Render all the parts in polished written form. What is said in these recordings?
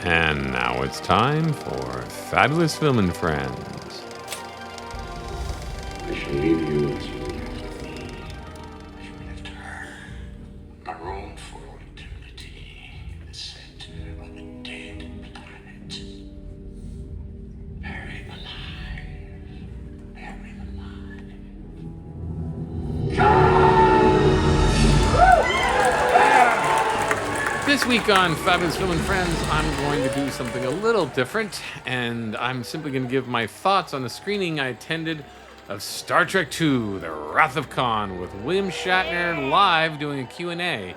And now it's time for Fabulous Film and Friends. I shall leave you as you left me. I shall be left to her, marooned for all eternity in the center of a dead planet. Very alive. Very alive. This week on Fabulous Film and Friends, I'm going to do something a little different, and I'm simply going to give my thoughts on the screening I attended of Star Trek II, The Wrath of Khan, with William Shatner live doing a Q&A.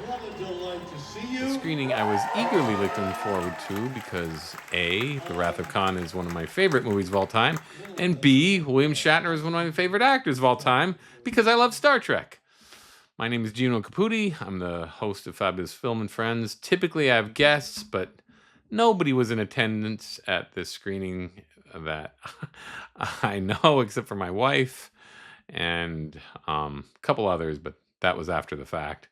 The screening I was eagerly looking forward to because A, The Wrath of Khan is one of my favorite movies of all time, and B, William Shatner is one of my favorite actors of all time because I love Star Trek. My name is Gino Caputi. I'm the host of Fabulous Film and Friends. Typically I have guests, but nobody was in attendance at this screening that I know except for my wife and a couple others, but that was after the fact.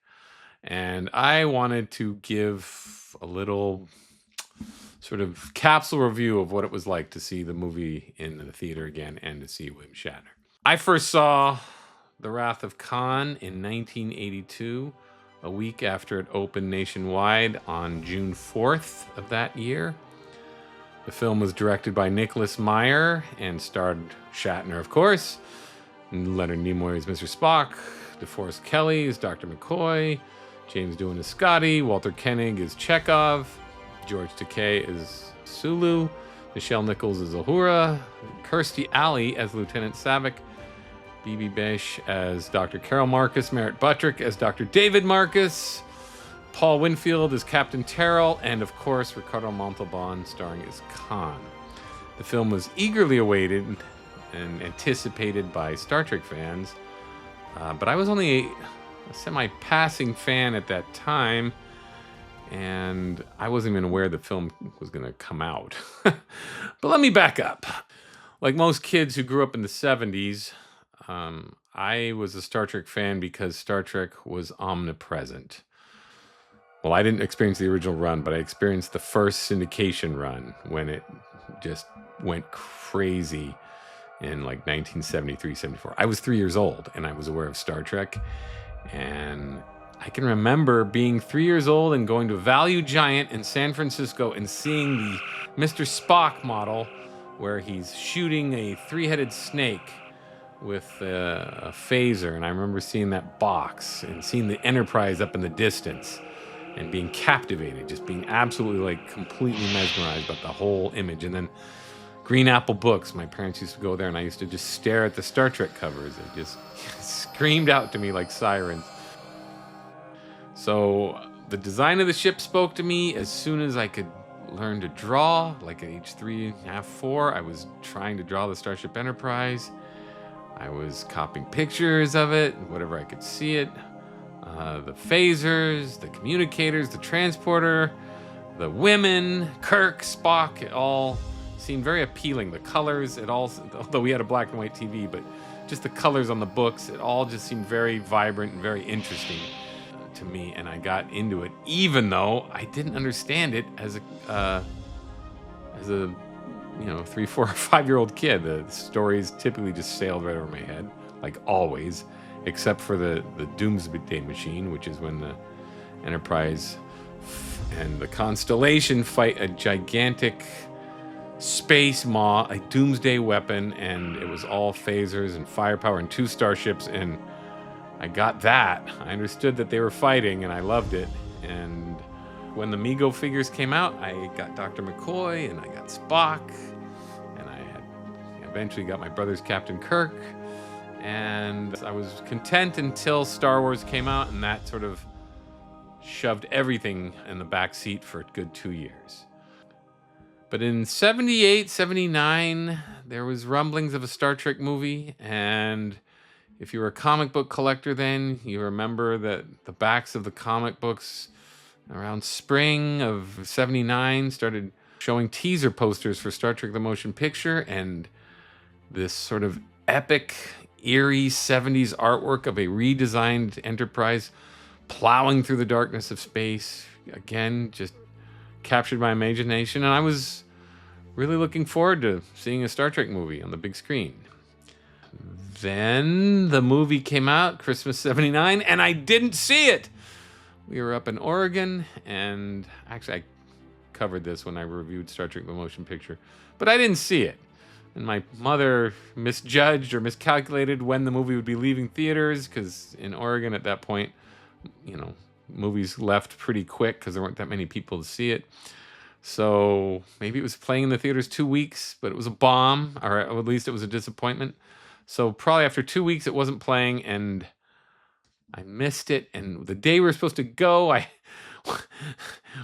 And I wanted to give a little sort of capsule review of what it was like to see the movie in the theater again and to see William Shatner. I first saw The Wrath of Khan in 1982, a week after it opened nationwide on June 4th of that year. The film was directed by Nicholas Meyer and starred Shatner, of course, Leonard Nimoy as Mr. Spock, DeForest Kelley as Dr. McCoy, James Doohan as Scotty, Walter Koenig as Chekhov, George Takei as Sulu, Nichelle Nichols as Uhura, Kirstie Alley as Lieutenant Savick, Bibi Besh as Dr. Carol Marcus, Merritt Buttrick as Dr. David Marcus, Paul Winfield as Captain Terrell, and of course Ricardo Montalban starring as Khan. The film was eagerly awaited and anticipated by Star Trek fans, but I was only a semi-passing fan at that time, and I wasn't even aware the film was going to come out. But let me back up. Like most kids who grew up in the 70s, I was a Star Trek fan because Star Trek was omnipresent. Well, I didn't experience the original run, but I experienced the first syndication run when it just went crazy in like 1973, 74. I was 3 years old and I was aware of Star Trek. And I can remember being 3 years old and going to Value Giant in San Francisco and seeing the Mr. Spock model where he's shooting a three-headed snake with a phaser. And I remember seeing that box and seeing the Enterprise up in the distance and being captivated, just being absolutely like completely mesmerized by the whole image. And then Green Apple Books, my parents used to go there and I used to just stare at the Star Trek covers. It just screamed out to me like sirens. So the design of the ship spoke to me as soon as I could learn to draw. Like at age 3.5, 4, I was trying to draw the Starship Enterprise. I was copying pictures of it, whatever I could see it. The phasers, the communicators, the transporter, the women, Kirk, Spock, it all seemed very appealing. The colors, it all, although we had a black and white TV, but just the colors on the books, it all just seemed very vibrant and very interesting to me, and I got into it, even though I didn't understand it as a 3, 4, or 5-year-old kid. The stories typically just sailed right over my head, like always, except for the Doomsday Machine, which is when the Enterprise and the Constellation fight a gigantic space maw, a doomsday weapon, and it was all phasers and firepower and 2 starships, and I got that. I understood that they were fighting, and I loved it. And when the Mego figures came out, I got Dr. McCoy, and I got Spock, and I had eventually got my brother's Captain Kirk, and I was content until Star Wars came out, and that sort of shoved everything in the back seat for a good 2 years. But in 78, 79, there was rumblings of a Star Trek movie, and if you were a comic book collector then, you remember that the backs of the comic books around spring of 79 started showing teaser posters for Star Trek The Motion Picture, and this sort of epic, eerie 70s artwork of a redesigned Enterprise plowing through the darkness of space. Again, just captured my imagination, and I was really looking forward to seeing a Star Trek movie on the big screen. Then the movie came out, Christmas '79, and I didn't see it. We were up in Oregon, and actually I covered this when I reviewed Star Trek The Motion Picture, but I didn't see it. And my mother misjudged or miscalculated when the movie would be leaving theaters, because in Oregon at that point, movies left pretty quick because there weren't that many people to see it. So maybe it was playing in the theaters 2 weeks, but it was a bomb, or at least it was a disappointment. So probably after 2 weeks it wasn't playing, and I missed it. And the day we were supposed to go,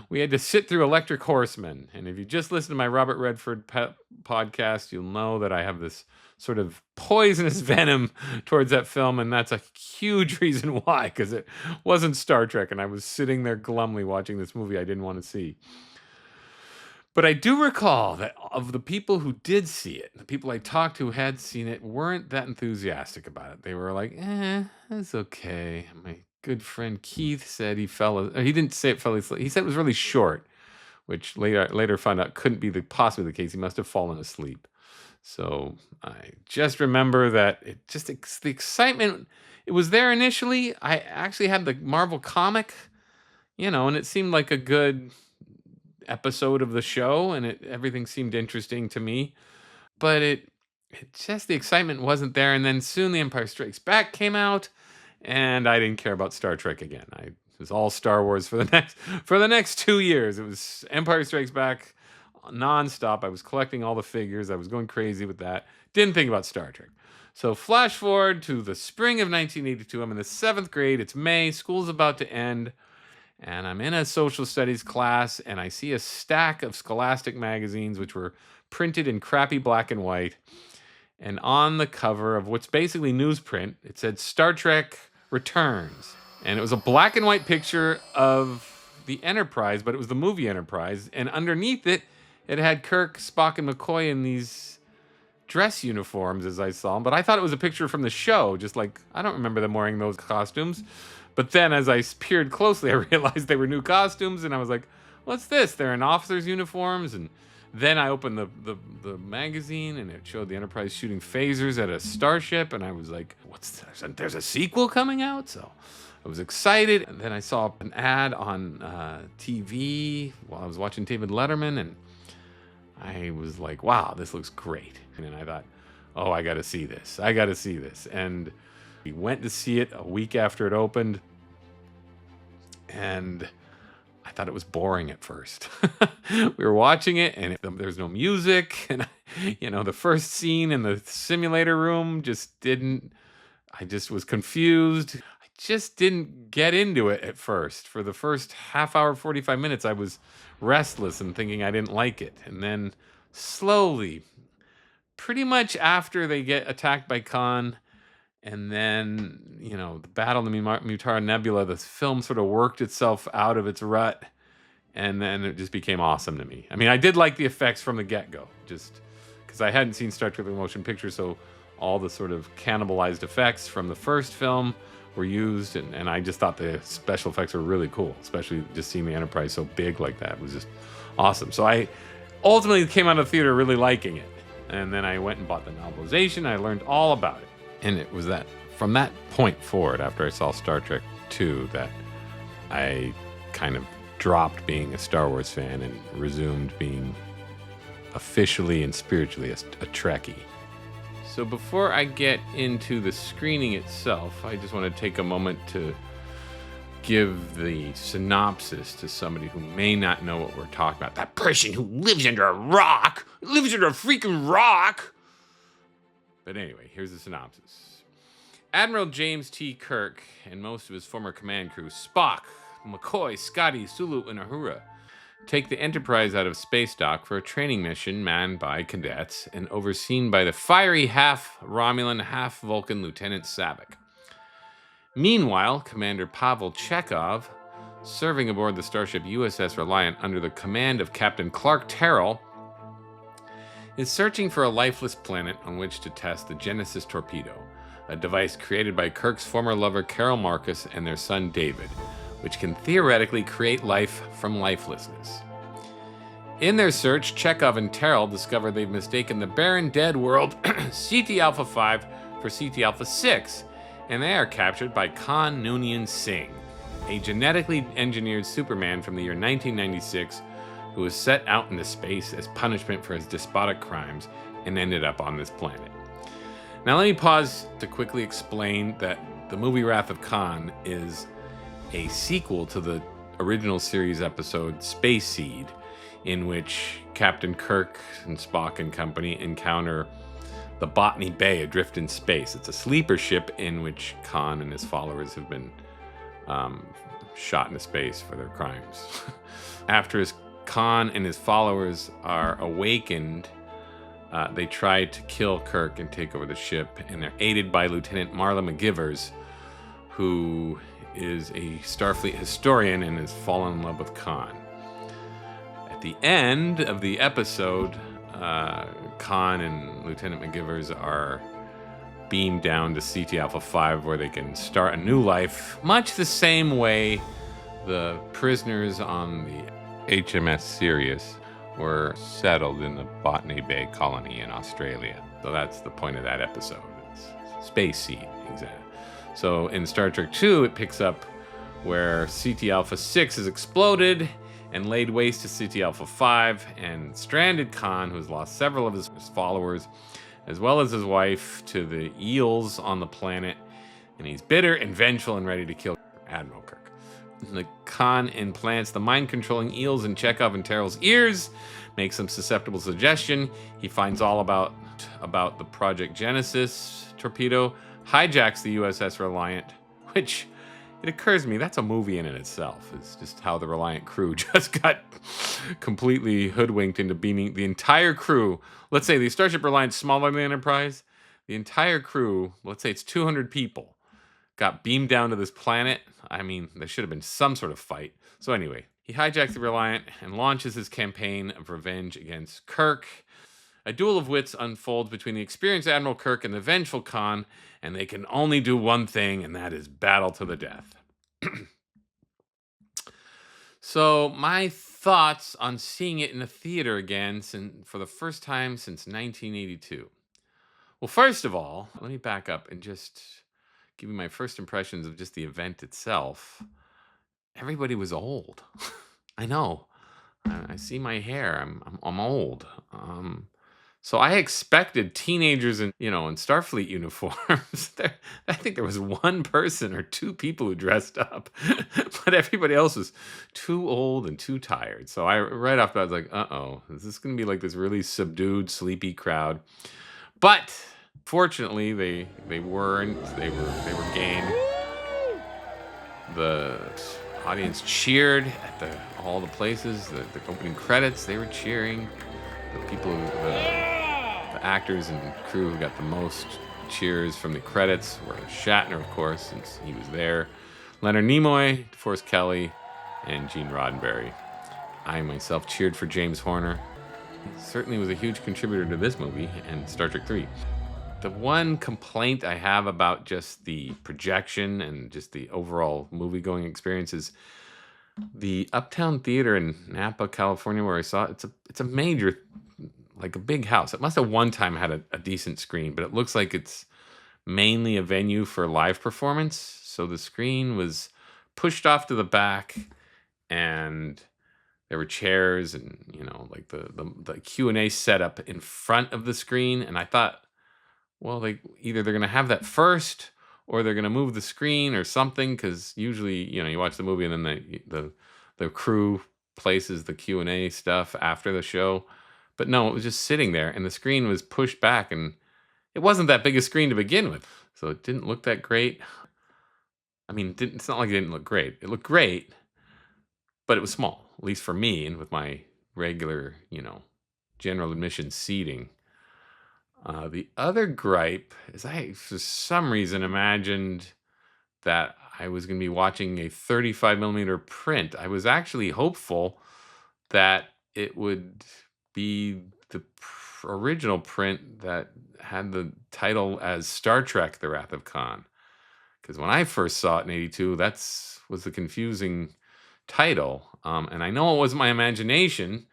we had to sit through Electric Horseman. And if you just listen to my Robert Redford podcast, you'll know that I have this sort of poisonous venom towards that film, and that's a huge reason why, because it wasn't Star Trek, and I was sitting there glumly watching this movie I didn't want to see. But I do recall that of the people who did see it, the people I talked to who had seen it weren't that enthusiastic about it. They were like, it's okay. My good friend Keith said he didn't say it fell asleep. He said it was really short, which later found out couldn't be possibly the case. He must have fallen asleep. So I just remember that the excitement, it was there initially. I actually had the Marvel comic, and it seemed like a good episode of the show, and everything seemed interesting to me, but it just, the excitement wasn't there. And then soon The Empire Strikes Back came out, and I didn't care about Star Trek again. It was all Star Wars for the next 2 years. It was Empire Strikes Back nonstop. I was collecting all the figures. I was going crazy with that. Didn't think about Star Trek. So flash forward to the spring of 1982. I'm in the 7th grade. It's May. School's about to end. And I'm in a social studies class, and I see a stack of Scholastic magazines, which were printed in crappy black and white. And on the cover of what's basically newsprint, it said Star Trek Returns. And it was a black and white picture of the Enterprise, but it was the movie Enterprise. And underneath it, it had Kirk, Spock, and McCoy in these dress uniforms, as I saw them. But I thought it was a picture from the show, just like, I don't remember them wearing those costumes. But then as I peered closely, I realized they were new costumes, and I was like, what's this? They're in officers' uniforms. And then I opened the magazine, and it showed the Enterprise shooting phasers at a starship, and I was like, what's this? There's a sequel coming out? So I was excited. And then I saw an ad on TV while I was watching David Letterman, and I was like, wow, this looks great. And then I thought, oh, I got to see this. And we went to see it a week after it opened, and I thought it was boring at first. We were watching it, and there's no music, and the first scene in the simulator room I just was confused. I just didn't get into it at first. For the first half hour, 45 minutes, I was restless and thinking I didn't like it. And then slowly, pretty much after they get attacked by Khan, and then, the battle in the Mutara Nebula, the film sort of worked itself out of its rut, and then it just became awesome to me. I mean, I did like the effects from the get-go, just because I hadn't seen Star Trek The Motion Picture, so all the sort of cannibalized effects from the first film were used, and I just thought the special effects were really cool, especially just seeing the Enterprise so big like that was just awesome. So I ultimately came out of the theater really liking it, and then I went and bought the novelization. I learned all about it. And it was from that point forward, after I saw Star Trek II, that I kind of dropped being a Star Wars fan and resumed being officially and spiritually a Trekkie. So before I get into the screening itself, I just want to take a moment to give the synopsis to somebody who may not know what we're talking about. That person who lives under a freaking rock. But anyway, here's the synopsis. Admiral James T. Kirk and most of his former command crew, Spock, McCoy, Scotty, Sulu, and Uhura, take the Enterprise out of space dock for a training mission manned by cadets and overseen by the fiery half-Romulan, half-Vulcan Lieutenant Saavik. Meanwhile, Commander Pavel Chekhov, serving aboard the starship USS Reliant under the command of Captain Clark Terrell, is searching for a lifeless planet on which to test the Genesis torpedo, a device created by Kirk's former lover Carol Marcus and their son David, which can theoretically create life from lifelessness. In their search, Chekhov and Terrell discover they've mistaken the barren dead world CT Alpha 5 for CT Alpha 6, and they are captured by Khan Noonien Singh, a genetically engineered Superman from the year 1996 who was set out into space as punishment for his despotic crimes and ended up on this planet. Now let me pause to quickly explain that the movie Wrath of Khan is a sequel to the original series episode Space Seed, in which Captain Kirk and Spock and company encounter the Botany Bay adrift in space. It's a sleeper ship in which Khan and his followers have been shot into space for their crimes. After Khan and his followers are awakened, they try to kill Kirk and take over the ship, and they're aided by Lieutenant Marla McGivers, who is a Starfleet historian and has fallen in love with Khan. At the end of the episode, Khan and Lieutenant McGivers are beamed down to CT Alpha 5 where they can start a new life, much the same way the prisoners on the HMS Sirius were settled in the Botany Bay colony in Australia. So that's the point of that episode. It's Space Seed, exactly. So in Star Trek II, it picks up where CT Alpha 6 has exploded and laid waste to CT Alpha 5 and stranded Khan, who has lost several of his followers, as well as his wife, to the eels on the planet. And he's bitter and vengeful and ready to kill Admiral Kirk. The Khan implants the mind-controlling eels in Chekhov and Terrell's ears, makes them susceptible to suggestion. He finds all about the Project Genesis torpedo, hijacks the USS Reliant, which, it occurs to me, that's a movie in and itself. It's just how the Reliant crew just got completely hoodwinked into beaming the entire crew. Let's say the Starship Reliant's smaller than the Enterprise. The entire crew, let's say it's 200 people, got beamed down to this planet. I mean, there should have been some sort of fight. So anyway, he hijacks the Reliant and launches his campaign of revenge against Kirk. A duel of wits unfolds between the experienced Admiral Kirk and the vengeful Khan, and they can only do one thing, and that is battle to the death. So my thoughts on seeing it in the theater again for the first time since 1982. Well, first of all, let me back up and just give you my first impressions of just the event itself. Everybody was old. I know. I see my hair. I'm old. So I expected teenagers in Starfleet uniforms. I think there was one person or two people who dressed up, but everybody else was too old and too tired. So right off the bat, I was like, uh-oh, is this going to be like this really subdued, sleepy crowd? But fortunately, they weren't. They were game. The audience cheered at all the places. The opening credits, they were cheering. The people, the actors and crew who got the most cheers from the credits were Shatner, of course, since he was there, Leonard Nimoy, DeForest Kelley, and Gene Roddenberry. I myself cheered for James Horner. He certainly was a huge contributor to this movie and Star Trek III. The one complaint I have about just the projection and just the overall movie-going experience is the Uptown Theater in Napa, California, where I saw it. It's a major, like a big house. It must have one time had a decent screen, but it looks like it's mainly a venue for live performance. So the screen was pushed off to the back, and there were chairs and like the Q&A setup in front of the screen. And I thought, well, they're going to have that first, or they're going to move the screen or something, because usually, you watch the movie and then the crew places the Q&A stuff after the show. But no, it was just sitting there, and the screen was pushed back, and it wasn't that big a screen to begin with, so it didn't look that great. I mean, it's not like it didn't look great. It looked great, but it was small, at least for me, and with my regular, general admission seating. The other gripe is I, for some reason, imagined that I was going to be watching a 35 millimeter print. I was actually hopeful that it would be the original print that had the title as Star Trek: The Wrath of Khan. Because when I first saw it in '82, was the confusing title. And I know it was my imagination,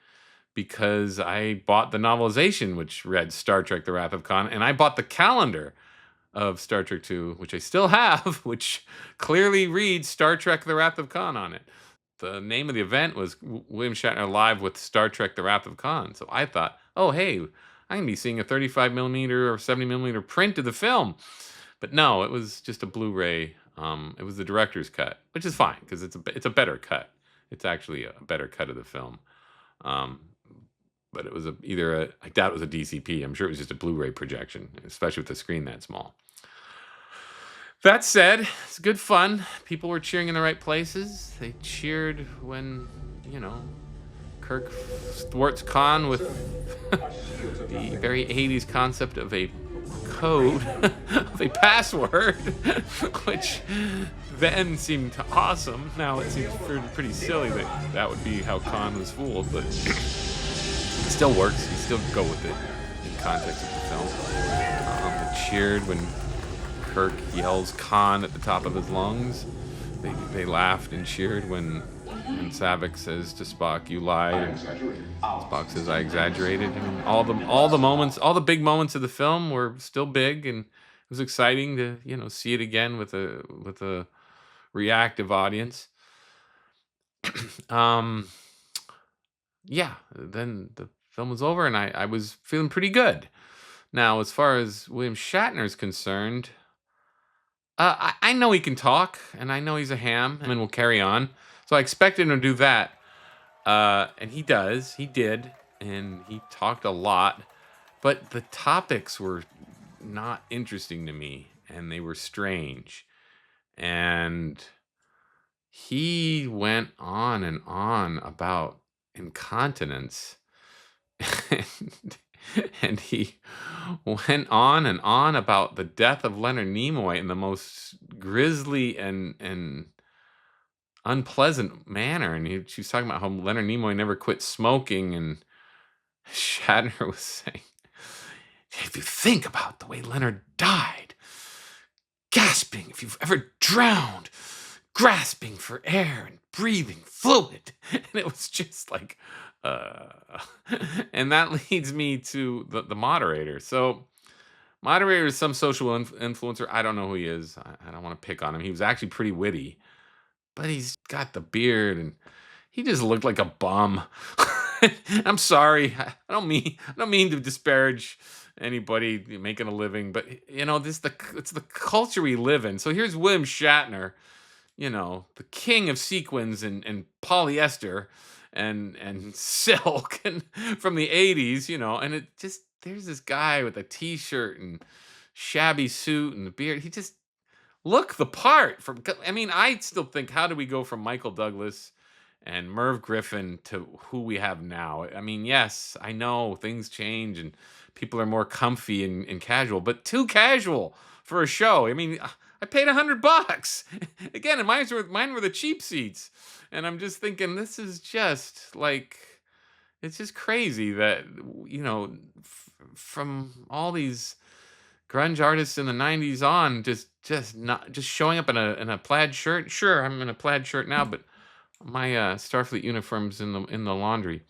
because I bought the novelization, which read Star Trek: The Wrath of Khan, and I bought the calendar of Star Trek 2, which I still have, which clearly reads Star Trek: The Wrath of Khan on it. The name of the event was William Shatner live with Star Trek: The Wrath of Khan. So I thought, oh hey, I'm gonna be seeing a 35 millimeter or 70 millimeter print of the film. But no, it was just a Blu-ray. It was the director's cut, which is fine because it's a better cut. It's actually a better cut of the film. Um, but it was I doubt it was a DCP. I'm sure it was just a Blu-ray projection, especially with the screen that small. That said, it's good fun. People were cheering in the right places. They cheered when, Kirk thwarts Khan with the very 80s concept of a code, of a password, which then seemed awesome. Now it seems pretty silly that would be how Khan was fooled, but it still works. You still go with it in context of the film. They cheered when Kirk yells Khan at the top of his lungs. They laughed and cheered when Savick says to Spock, "You lied," and Spock says, "I exaggerated." And all the moments, all the big moments of the film were still big, and it was exciting to see it again with a reactive audience. Yeah. Then the film was over, and I was feeling pretty good. Now, as far as William Shatner is concerned, I know he can talk, and I know he's a ham, and will carry on. So I expected him to do that, and he does. He did, and he talked a lot, but the topics were not interesting to me, and they were strange. And he went on and on about incontinence, and he went on and on about the death of Leonard Nimoy in the most grisly and unpleasant manner. And she was talking about how Leonard Nimoy never quit smoking, and Shatner was saying, if you think about the way Leonard died, gasping, if you've ever drowned, grasping for air and breathing fluid. And it was just like, and that leads me to the moderator. So, moderator is some social influencer. I don't know who he is. I don't want to pick on him. He was actually pretty witty, but he's got the beard, and he just looked like a bum. I'm sorry. I don't mean to disparage anybody making a living, but it's the culture we live in. So here's William Shatner, the king of sequins and polyester and silk and from the 80s, and it just, there's this guy with a t-shirt and shabby suit and the beard. He just looked the part I still think, how do we go from Michael Douglas and Merv Griffin to who we have now? Yes, I know things change and people are more comfy and casual, but too casual for a show. I paid $100 again, and mine were the cheap seats, and I'm just thinking, this is just like, it's just crazy that from all these grunge artists in the 90s on, just showing up in a plaid shirt. Sure, I'm in a plaid shirt now, but my Starfleet uniform's in the laundry.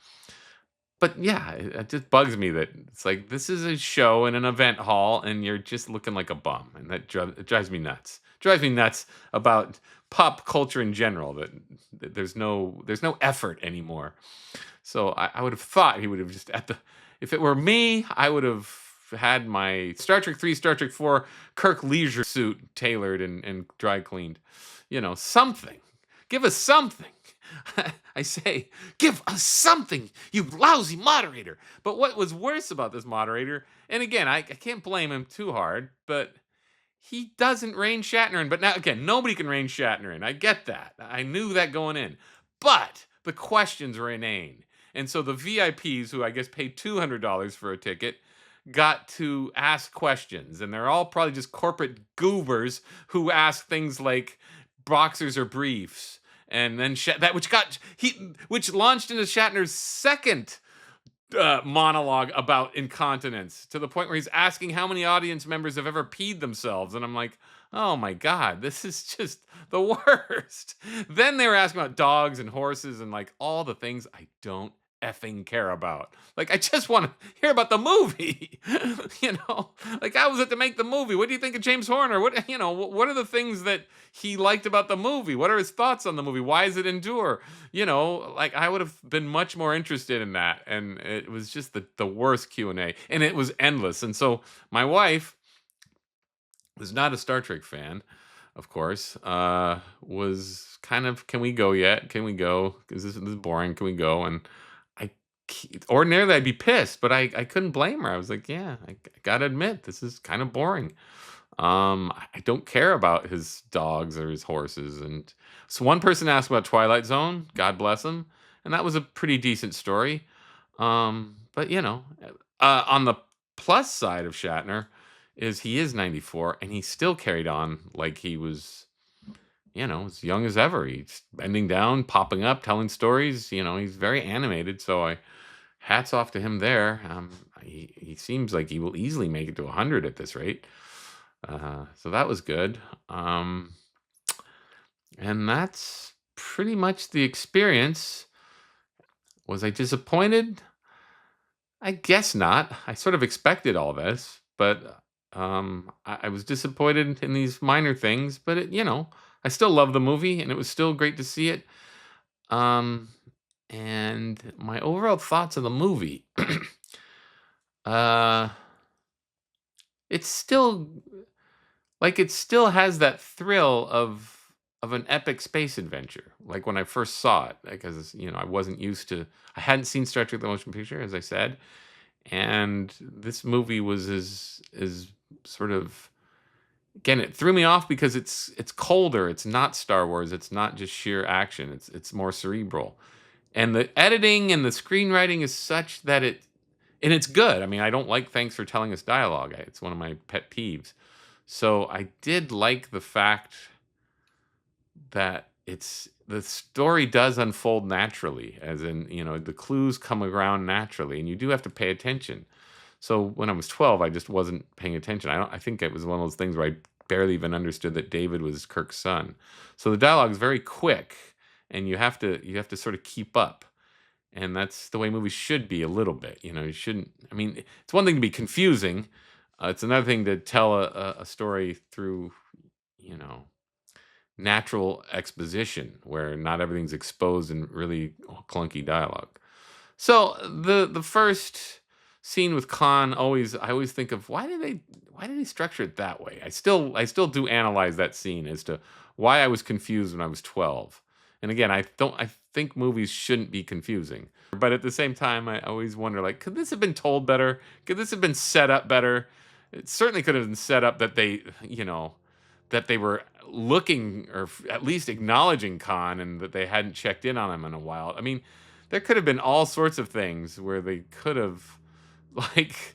But yeah, it just bugs me that it's like, this is a show in an event hall, and you're just looking like a bum, and it drives me nuts. Drives me nuts about pop culture in general, that there's no effort anymore. So I would have thought he would have just if it were me, I would have had my Star Trek 3, Star Trek 4 Kirk leisure suit tailored and dry cleaned. Something. Give us something. I say, give us something, you lousy moderator. But what was worse about this moderator, and again, I can't blame him too hard, but he doesn't rein Shatner in. But now, again, nobody can rein Shatner in. I get that. I knew that going in. But the questions were inane. And so the VIPs, who I guess paid $200 for a ticket, got to ask questions. And they're all probably just corporate goobers who ask things like boxers or briefs. And then which launched into Shatner's second monologue about incontinence, to the point where he's asking how many audience members have ever peed themselves. And I'm like, oh my God, this is just the worst. Then they were asking about dogs and horses and like all the things I don't effing care about. Like, I just want to hear about the movie. Like, how was it to make the movie? What do you think of James Horner? What are the things that he liked about the movie? What are his thoughts on the movie? Why does it endure? Like, I would have been much more interested in that. And it was just the worst Q&A, and it was endless. And so my wife, who's not a Star Trek fan, of course, was kind of, can we go yet? Can we go? Because this is boring. Can we go? And I ordinarily I'd be pissed, but I couldn't blame her. I was like, yeah, I gotta admit, this is kind of boring. I don't care about his dogs or his horses. And so one person asked about Twilight Zone. God bless him, and that was a pretty decent story. But on the plus side of Shatner is he is 94 and he still carried on like he was, as young as ever. He's bending down, popping up, telling stories. He's very animated. So hats off to him there. He seems like he will easily make it to 100 at this rate. So that was good. And that's pretty much the experience. Was I disappointed? I guess not. I sort of expected all this, but I was disappointed in these minor things. But I still love the movie, and it was still great to see it. And my overall thoughts of the movie, uh, it's still it still has that thrill of an epic space adventure. Like when I first saw it, because I hadn't seen Star Trek: The Motion Picture, as I said. And this movie was is sort of, again, it threw me off because it's colder. It's not Star Wars. It's not just sheer action. It's more cerebral, and the editing and the screenwriting is such that it's good. I mean, I don't like "Thanks for telling us" dialogue. It's one of my pet peeves. So I did like the fact that the story does unfold naturally, as in, the clues come around naturally, and you do have to pay attention. So when I was 12, I just wasn't paying attention. I think it was one of those things where I barely even understood that David was Kirk's son. So the dialogue is very quick, and you have to sort of keep up. And that's the way movies should be a little bit. You shouldn't. I mean, it's one thing to be confusing. It's another thing to tell a story through, natural exposition where not everything's exposed in really clunky dialogue. So the first scene with Khan, I always think of why did they structure it that way? I still do analyze that scene as to why I was confused when I was 12. And again, I think movies shouldn't be confusing. But at the same time, I always wonder, like, could this have been told better? Could this have been set up better? It certainly could have been set up that they were looking, or at least acknowledging Khan, and that they hadn't checked in on him in a while. I mean, there could have been all sorts of things where they could have, like,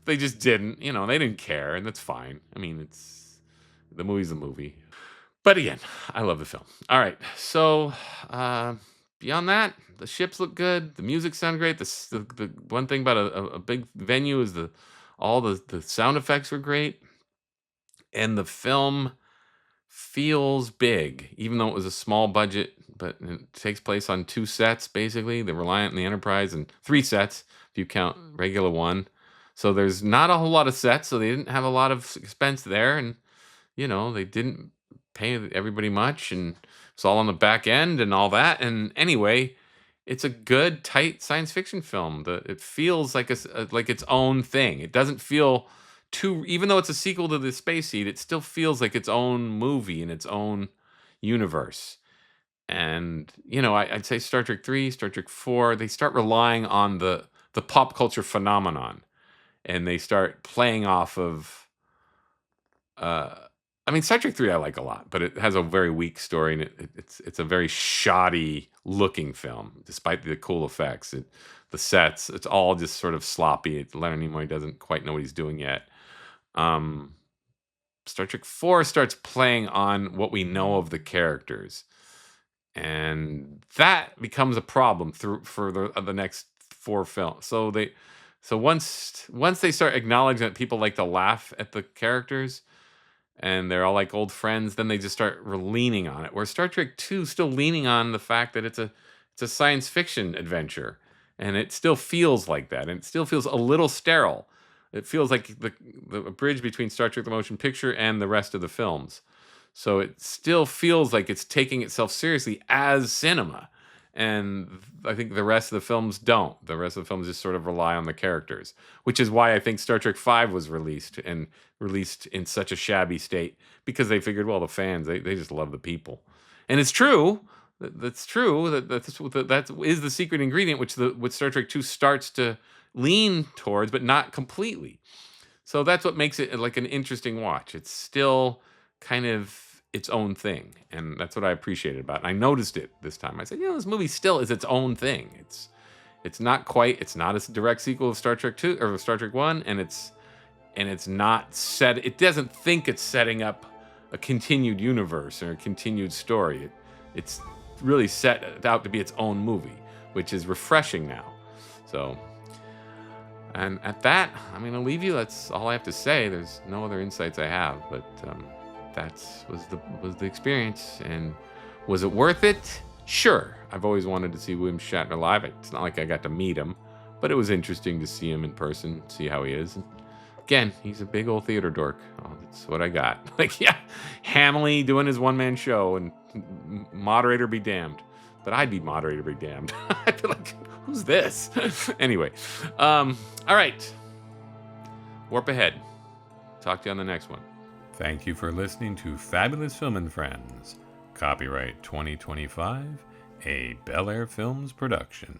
they just didn't, they didn't care, and that's fine. I mean, the movie's a movie. But again, I love the film. All right, so beyond that, the ships look good, the music sound great. The one thing about a big venue is all the sound effects were great, and the film feels big, even though it was a small budget. But it takes place on 2 sets, basically, the Reliant and the Enterprise, and 3 sets if you count regular one. So there's not a whole lot of sets, so they didn't have a lot of expense there, and they didn't pay everybody much, and it's all on the back end and all that. And anyway, it's a good, tight science fiction film. It feels like like its own thing. It doesn't feel too, even though it's a sequel to the Space Seed, it still feels like its own movie in its own universe. And I'd say Star Trek 3, Star Trek 4, they start relying on the pop culture phenomenon, and they start playing off of. I mean, Star Trek 3 I like a lot, but it has a very weak story, and it's a very shoddy looking film, despite the cool effects. The sets, it's all just sort of sloppy. Leonard Nimoy doesn't quite know what he's doing yet. Star Trek 4 starts playing on what we know of the characters, and that becomes a problem for the next 4 films. So once they start acknowledging that people like to laugh at the characters, and they're all like old friends, then they just start leaning on it. Where Star Trek 2 is still leaning on the fact that it's a science fiction adventure, And it still feels like that. And it still feels a little sterile. It feels like the bridge between Star Trek the Motion Picture and the rest of the films. So it still feels like it's taking itself seriously as cinema. And I think the rest of the films don't. The rest of the films just sort of rely on the characters, which is why I think Star Trek V was released in such a shabby state, because they figured, well, the fans, they just love the people. And it's true. That's true. That is the secret ingredient, which Star Trek 2 starts to lean towards, but not completely. So that's what makes it like an interesting watch. It's still kind of its own thing, and that's what I appreciated about it. And I noticed it this time. I said, this movie still is its own thing. It's not a direct sequel of Star Trek 2 or Star Trek 1, and it's not set. It doesn't think it's setting up a continued universe or a continued story. It's really set out to be its own movie, which is refreshing now. So, and at that, I'm going to leave you. That's all I have to say. There's no other insights I have, but that was the experience. And was it worth it? Sure. I've always wanted to see William Shatner live. It's not like I got to meet him, but it was interesting to see him in person, see how he is. And again, he's a big old theater dork. Oh, that's what I got. Like, yeah, Hamley doing his one-man show, and moderator be damned. But I'd be moderator be damned. I'd be like, who's this? Anyway, all right. Warp ahead. Talk to you on the next one. Thank you for listening to Fabulous Film and Friends. Copyright 2025, a Bel Air Films production.